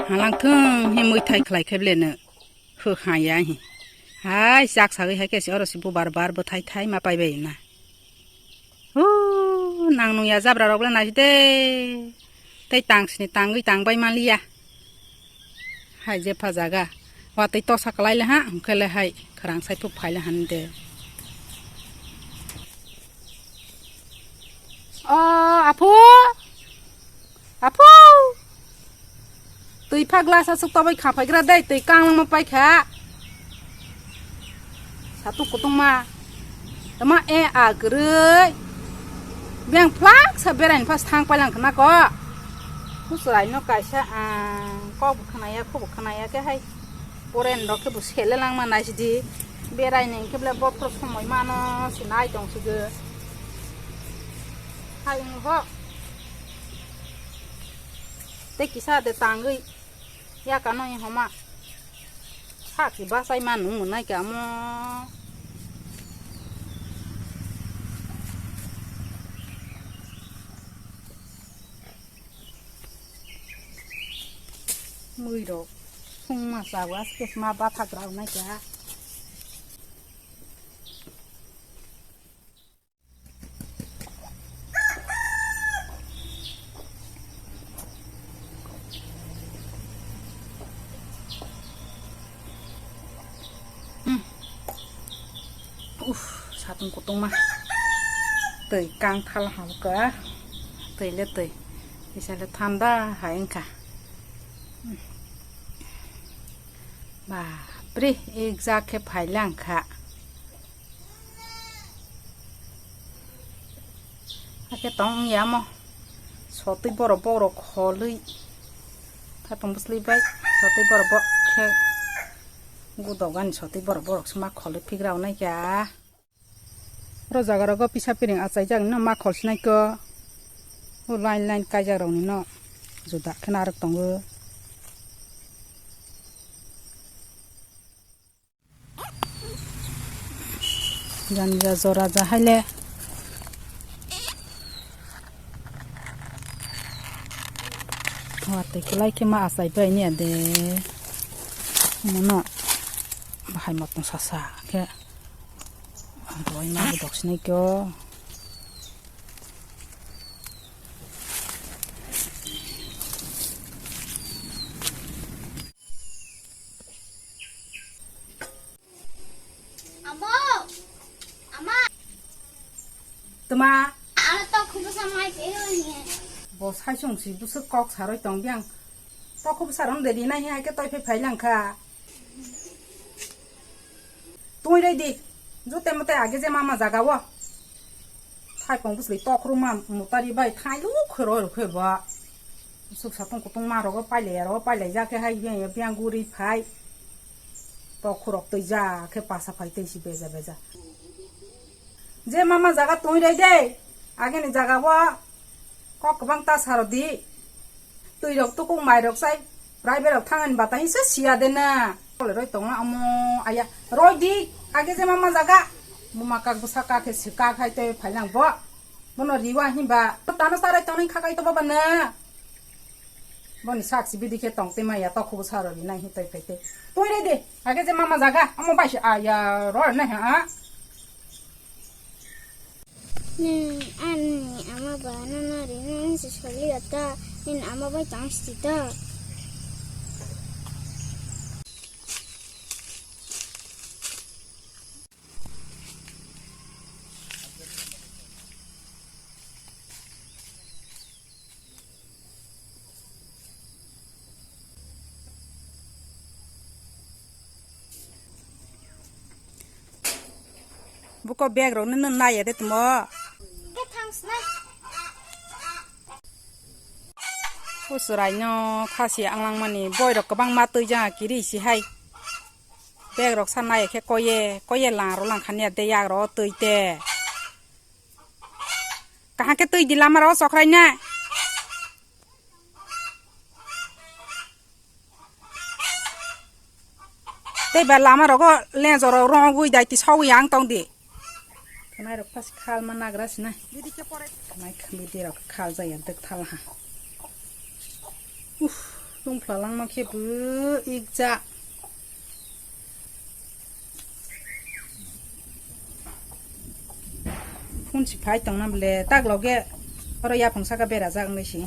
หาลังทึ่งให้มือไทยใครแคบเล่นเนอะคือหายาหิหายจากสาวให้แกสิอรสิบุบาร์บาร์บไทยไทยมาไปเบยนะโอ้นางนุยาจับเราแล้วนะสิเด้ไต่ตังสิตังวิตังใบมาลียาให้เจ็บพะจากะว่าไต่ต่อสักไล่เลยฮะเคยเลยให้ครั้งใส่ทุบไผ่เลยหันเด้อ๋ออาพูตุยพักลาสักตัวไปขับไปกระได้ตุยกลางลงมาไปแค่satu kutuma tama agre biang plak saberan pas thang palang kena ko kusurai no kaisa ko bukhanaya ko bukhanaya ke hai poren rok ke busele lang manai sidi berai ning ke bla bo pro somoi mano sinai dong suge hai ho te kisa de tangui ya kano yi homa ha ki ba sai man nu nai ka mo mười độ không mà sao quá cái mà ba thằng nào này cả sao tung cột tung mà tới càng thal hào cả tới lên tới thì sẽ là tham đa hay anh cả bà pri exact cái phải lang cả cái tông nhà mà số tới bò khó lưỡiถ้าต้องบสลีไปsố tới bò cáiกูตกันsố tới bòสมัครขอลพิกเราหน่อยจ้าเราจากเราก็พิชาปิริงอาศัยจากนี้เนาะมาขอสิไหนก็ไลน์ใกล้จากเรานี่เนาะจุดดักขนาดตรงยันจะจราจะให้เลยว่าแต่ก็ไล่แค่มาอาศัยไปเนี่ยเด้มันเนาะมาให้หมดตรงซาแค่ร้อยมาบุดอกสิไหนก็มาอะไรต่อคุณภาษาไม่เก่งเนี่ยบอกใช้ช่วงสิบุษกอกสารอยตองเบียงต่อคุณภาษาเราเดี๋ยวนี้นะเฮียก็ต่อยไฟหลังค่ะตัวได้ดิจุดเต็มแต่อาเกจะมาจากาวะไทยปงบุษลิต่อครูมาหมุตารีใบไทยลูกเคยรอหรือเคยว่าสุขสันต์ก็ต้องมาเราก็ไปเลยจากแค่ให้เบียงกุรีไฟต่อครูรอกตัวจ้าแค่ภาษาไฟเตชิเบจ้าযে মামা জায়গা তুই রে দে আগে নি জায়গা বা কক বাং তা সারদি তুই রক তো কো মাই রক সাই প্রাইভেট রক থাঙ্গান বাতা হিসে সিয়া দে না বলে রই তং আমো আয়া রই দি আগে যে মামা জায়গা মুমা কাক বুসা কাকে সিকা খাইতে ফাইলাং ব বন রিওয়া হিবা তানো সারাই তং খাকাই তো বাবা না বনি সাকসি বিদিকে তং তে মাইয়া তো খুব সারলি নাই হিতই ফাইতে তুই রে দে আগে যে মামা জায়গা আমো বাইসে আয়া রর না হ্যাঁ Ani ama banana rin sekali ata in ama bay chance tita buka bag ro nen na ya det mo usurai no khasi anglang mani boy rok kabang ma tu ja kiri si hai bag rok san na ya khe koye la ro lang khan ya de ya ro tu te kaha ke tu di lama ro sokrai na te ba lama ro ko le zo ro ro gui dai ti sau yang tong di kanai rok pas khal managras na bidi ke pore kanai bidi rok khal ja yan tek thal ha ลุงพลังมาเข็บอีกจะพุ่นสิพายตรงนั้นเลยตักเราแกเราอยากผงสักกระเบราจังเลยสิ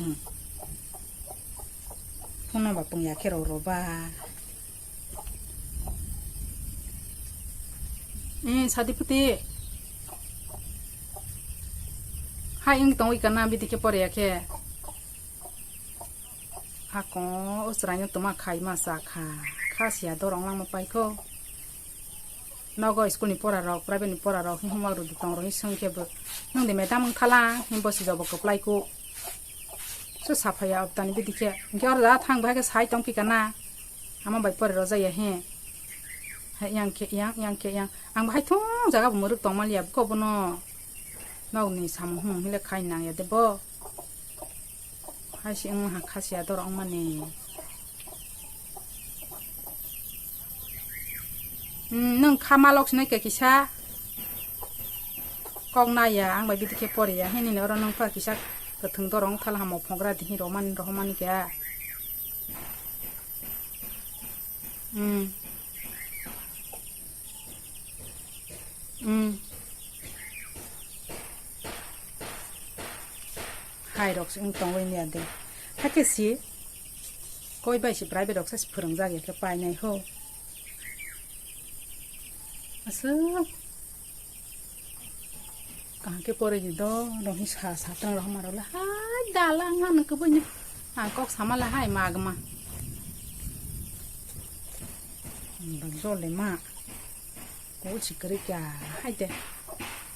พุ่นน่ะแบบปงอยากแค่เราบ้าชาติพุทธิให้ยังต้องอีกกันนะบิดที่ปอรียแค่หากก็อุตส่าห์ยังต้องมาขายมาสักข้าเสียดอร้องลังมาไปก็นอกก็สกุลนี่ปอร์เราไปเป็นปอร์เราให้ห้องว่าดูตรงเราให้สังเกตนั่งเดี๋ยวแม่ตามึงขลาให้บอสจะบอกกับไลกูสุดสับพยาตอนนี้บิดที่แค่เกี่ยวกับทางไปก็ใช้ต้องพิกันนะอามาไปปอร์เราจะยังให้ยังเคียงอังไปทุ่งจากกับมือรึกตองมาเลียบก็บนนอกนี่สามหุ่นให้เล็กใครนางอย่าเดบให้เสียงหักขาเสียตัวร้องมาเนี่ยนึ่งข้ามาลอกชนะแกกิชากองนายอังไปบิดเก็บปอรียให้นี่เนอเรานึ่งฟ้ากิชากระถึงตัวร้องทะลามอพงกระดิ่งโรมันแกให้ดอกสิ่งตรงไว้เนี่ยเด็กถ้าเกิดสิก็ไปสิปลายไปดอกสักผึ่งจากอย่างจะไปในห้องอาซึ่งการเก็บปอรีดอเราหิสาสาตั้งเรามาเราละให้ดาลังนั่นก็เป็นก็สามารถละให้มากมาบางโซนเลยมากโอ้ชิคกี้พายให้เด็ก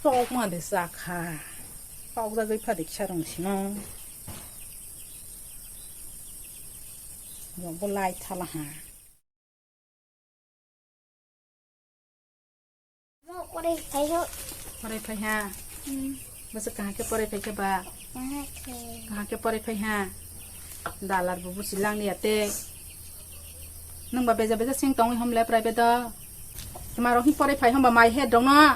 ตอกมาเด็กสักค่ะตอกได้ก็พอดีชาลงสิน้องเราบุไลทะละหาก็ได้ไปเถอะ ปอรีไปหาภาษาการเก็บปอรีไปเก็บบ้าการเก็บปอรีไปหาดาลาร์บุษลังเนี่ยเต้นึ่งแบบเบจะเสียงตรงห้องเล็บไรเบด้ทำไมเราหิ้งปอรีไปห้องแบบไม่เฮ็ดดงเนาะ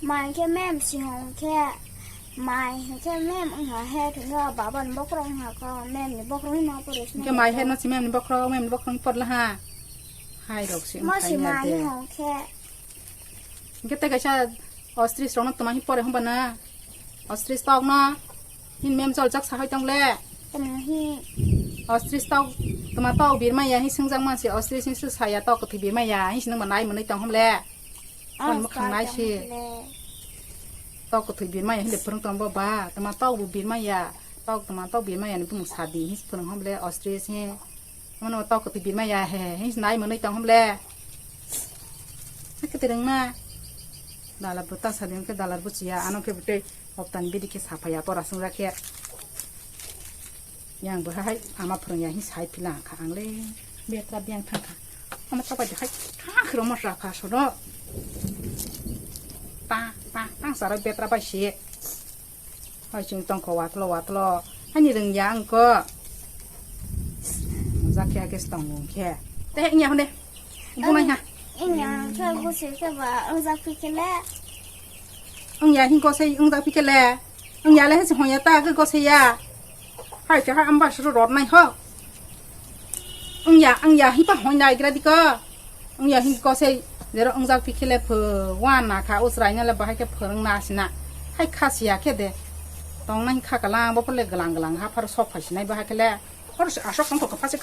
ไม่แค่แม่สิหงแค่ไม่แค่แม่มึงหาแห่ถึงว่าบ้าบันบอกร้องหาก็แม่เนี่ยบอกร้องให้น้องปวดแค่ไม่เฮ็ดเนาะสิแม่มันบอกเราแม่มันบอกเราปวดละฮะให้ดอกสิมาสิมาที่หงแค่แค่แต่ก็ใช่ออสตรีสร้องนักตัวมาหิ้งปอรีห้องบ้านนะออสตรีสตอกเนาะหิ้งแม่จอลจักสายต้องเล่เป็นที่ออสตรีสตอกตัวมาตอกบีร์ไม่ยาให้ซึ่งจังมันสิออสตรีซึ่งสายตอกกับที่บีร์ไม่ยาให้ซึ่งมันไหนมันในต้องห้องเล่คนมาขังไหนสิตอกกับที่บีร์ไม่ยาให้เด็กเพิ่งตัวบ้าตัวมาตอกบีร์ไม่ยาตอกตัวมาตอกบีร์ไม่ยาในปุ่มสาดีให้เพิ่งห้องเล่ออสตรีซึ่งมันมาตอกกับที่บีร์ไม่ยาให้ไหนมันในต้องห้องเล่ให้ก็ตื่นมาดาลาบุตรสาดีก็ดาลาบุตรยาอันนั้นคือบุตรออกตันบีดิคิสหาพยาปอรัสงรักแค่ยังบ่ให้อามาพรยาหิสายพิลาค่ะอังเล่เบียดระเบียงทางค่ะเอามาต่อไปจะให้ข้าคือเรามาราคาสุดป้าตั้งสารเบียดระบายเสียให้จึงต้องขอวัดตลอให้นี่ดึงยางก็จักแค่ก็ต้องงงแค่แต่เงี้ยคนเดียวพูดไหมฮะอีกอย่างแค่พูดสิแค่ว่าจะพิจารณายาหิงก็ใส่จะพิจารณายาเลยให้สิหัวยาตาก็ใส่ยาให้จะให้อันบ้าสุดรอดไหมฮะยาหิปะหัวยาอีกแล้วดิก็ยาหิก็ใส่เดี๋ยวจะพิจารณาเพื่อว่านะคะอุตส่าห์เนี่ยเราไปให้แค่เพื่อนนาสินะให้ข้าเสียแค่เดียวตรงนั้นข้ากำลังบ่เป็นเล็กกำลังฮะพอสอบผ่านสินะไปให้แค่แล้วพออาชอบต้องตกกับพาสิ